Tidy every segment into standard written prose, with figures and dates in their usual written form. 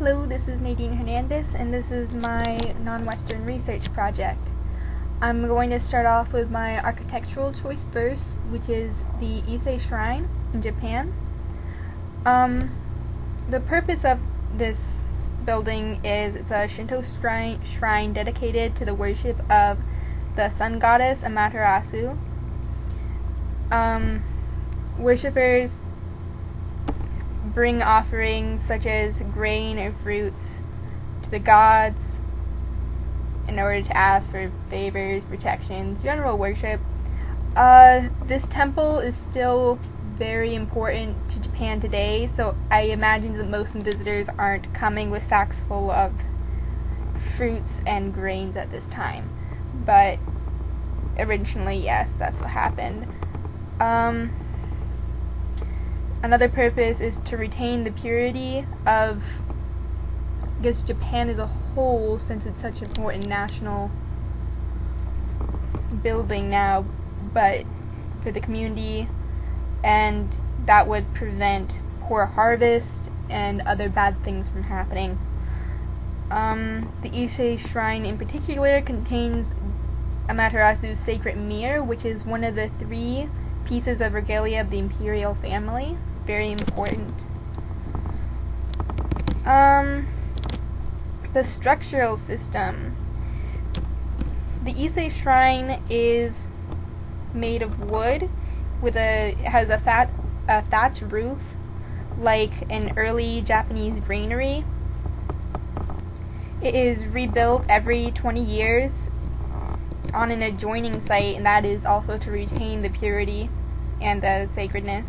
Hello, this is Nadine Hernandez, and this is my non-Western research project. I'm going to start off with my architectural choice first, which is the Ise Shrine in Japan. The purpose of this building is it's a Shinto shrine dedicated to the worship of the sun goddess Amaterasu. Worshippers bring offerings such as grain or fruits to the gods in order to ask for favors, protections, general worship. This temple is still very important to Japan today, so I imagine that most visitors aren't coming with sacks full of fruits and grains at this time. But originally, yes, that's what happened. Another purpose is to retain the purity of, I guess, Japan as a whole, since it's such an important national building now, but for the community, and that would prevent poor harvest and other bad things from happening. The Ise Shrine in particular contains Amaterasu's sacred mirror, which is one of the 3 pieces of regalia of the imperial family. Very important. The structural system. The Ise Shrine is made of wood with has a thatch roof like an early Japanese granary. It is rebuilt every 20 years on an adjoining site, and that is also to retain the purity and the sacredness.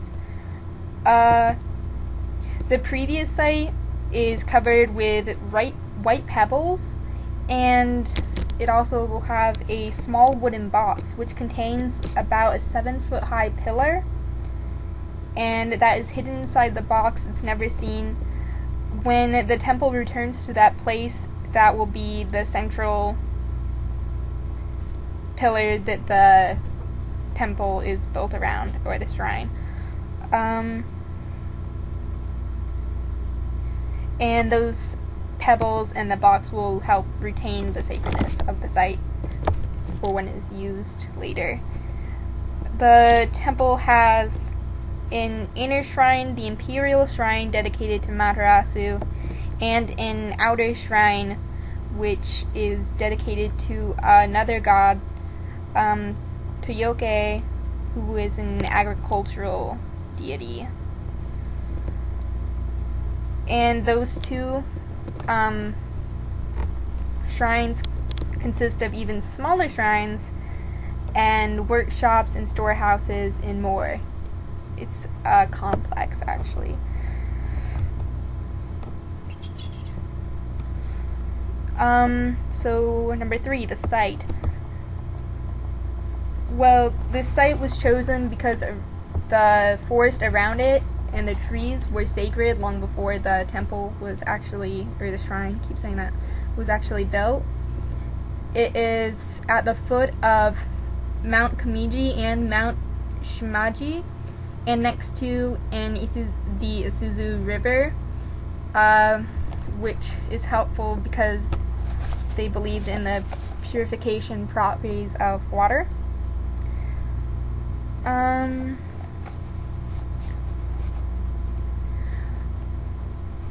The previous site is covered with white pebbles, and it also will have a small wooden box which contains about a 7-foot high pillar, and that is hidden inside the box. It's never seen. When the temple returns to that place, that will be the central pillar that the temple is built around, or the shrine. And those pebbles and the box will help retain the sacredness of the site for when it is used later. The temple has an inner shrine, the imperial shrine dedicated to Materasu, and an outer shrine which is dedicated to another god, Toyoke, who is an agricultural deity. And those 2 shrines consist of even smaller shrines and workshops and storehouses and more. It's complex, actually. So number 3, the site. Well, this site was chosen because of the forest around it and the trees were sacred long before the temple was actually, or the shrine, I keep saying that, was actually built. It is at the foot of Mount Kamiji and Mount Shimaji, and next to the Isuzu River, which is helpful because they believed in the purification properties of water.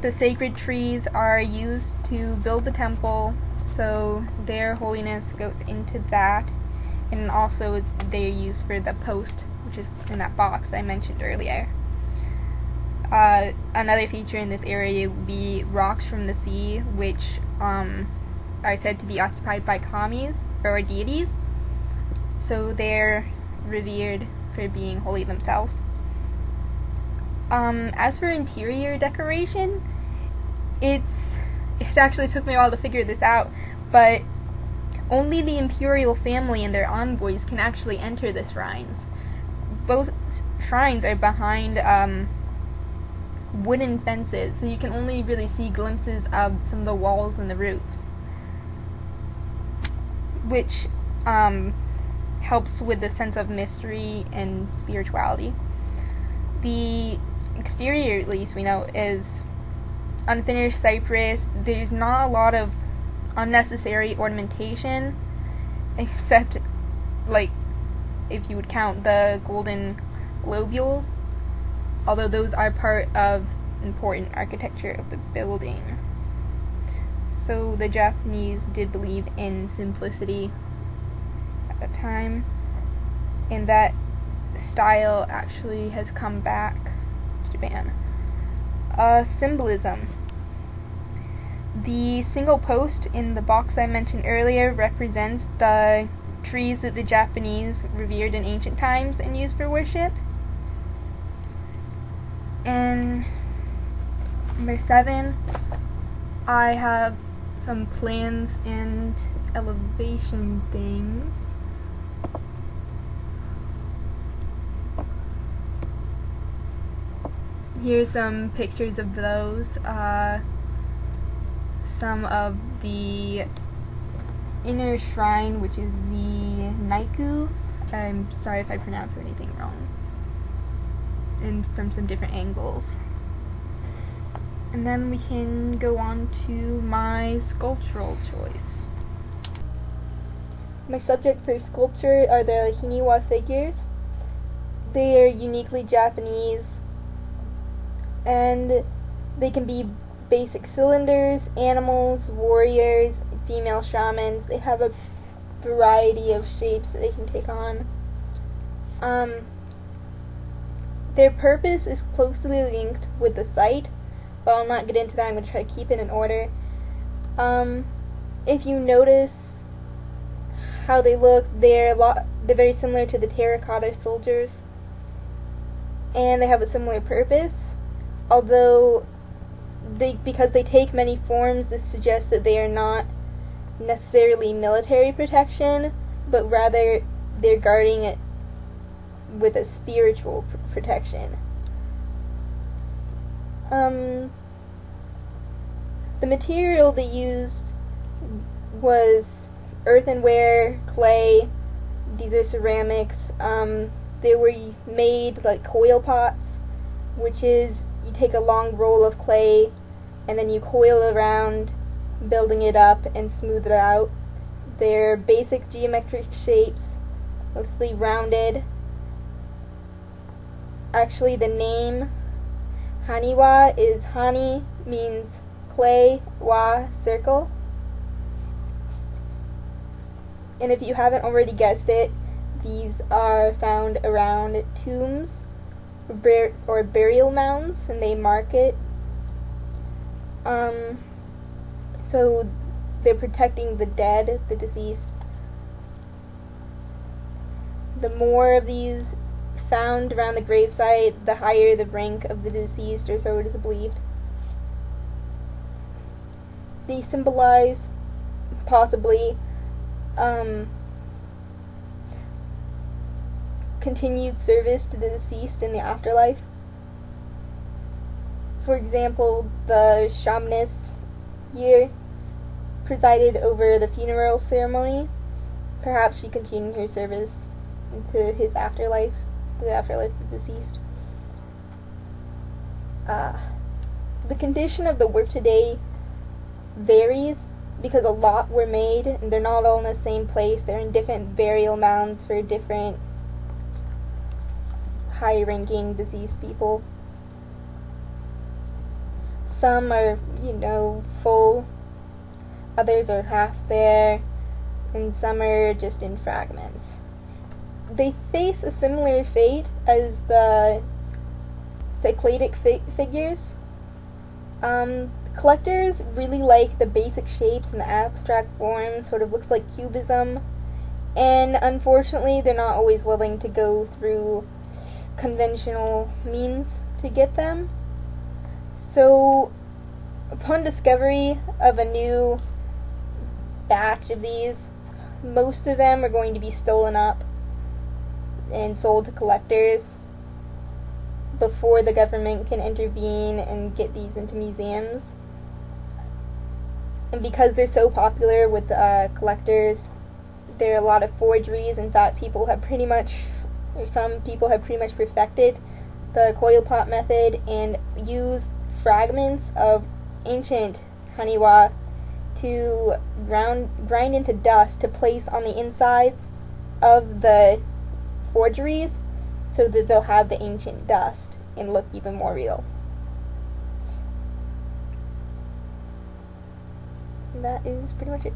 The sacred trees are used to build the temple, so their holiness goes into that, and also they're used for the post, which is in that box I mentioned earlier. Another feature in this area would be rocks from the sea, which are said to be occupied by kamis, or deities, so they're revered for being holy themselves. As for interior decoration, it actually took me a while to figure this out, but only the imperial family and their envoys can actually enter the shrines. Both shrines are behind wooden fences, so you can only really see glimpses of some of the walls and the roofs, which helps with the sense of mystery and spirituality. The exterior, at least we know, is unfinished cypress. There's not a lot of unnecessary ornamentation, except, like, if you would count the golden globules, although those are part of important architecture of the building. So the Japanese did believe in simplicity at the time, and that style actually has come back to Japan. Symbolism. The single post in the box I mentioned earlier represents the trees that the Japanese revered in ancient times and used for worship. And number 7, I have some plans and elevation things. Here's some pictures of those. Some of the inner shrine, which is the Naiku. I'm sorry if I pronounce anything wrong. And from some different angles. And then we can go on to my sculptural choice. My subject for sculpture are the Haniwa figures. They are uniquely Japanese, and they can be basic cylinders, animals, warriors, female shamans. They have a variety of shapes that they can take on. Their purpose is closely linked with the site, but I'll not get into that. I'm going to try to keep it in order. If you notice how they look, they're very similar to the terracotta soldiers, and they have a similar purpose. Although, because they take many forms, this suggests that they are not necessarily military protection, but rather they're guarding it with a spiritual protection. The material they used was earthenware, clay. These are ceramics. They were made like coil pots, which is you take a long roll of clay and then you coil around, building it up and smooth it out. They're basic geometric shapes, mostly rounded. Actually, the name Haniwa is Hani means clay, wa circle. And if you haven't already guessed it, these are found around tombs or burial mounds, and they mark it. So they're protecting the dead, the deceased. The more of these found around the gravesite, the higher the rank of the deceased, or so it is believed. They symbolize, possibly, continued service to the deceased in the afterlife. For example, the shamaness here presided over the funeral ceremony. Perhaps she continued her service into his afterlife, the afterlife of the deceased. The condition of the work today varies because a lot were made and they're not all in the same place. They're in different burial mounds for different high-ranking deceased people. Some are, full, others are half there, and some are just in fragments. They face a similar fate as the cycladic figures. Collectors really like the basic shapes and the abstract forms, sort of looks like cubism, and unfortunately they're not always willing to go through conventional means to get them. So, upon discovery of a new batch of these, most of them are going to be stolen up and sold to collectors before the government can intervene and get these into museums. And because they're so popular with collectors, there are a lot of forgeries. In fact, some people have pretty much perfected the coil pot method and use fragments of ancient Haniwa to grind into dust to place on the insides of the forgeries so that they'll have the ancient dust and look even more real. And that is pretty much it.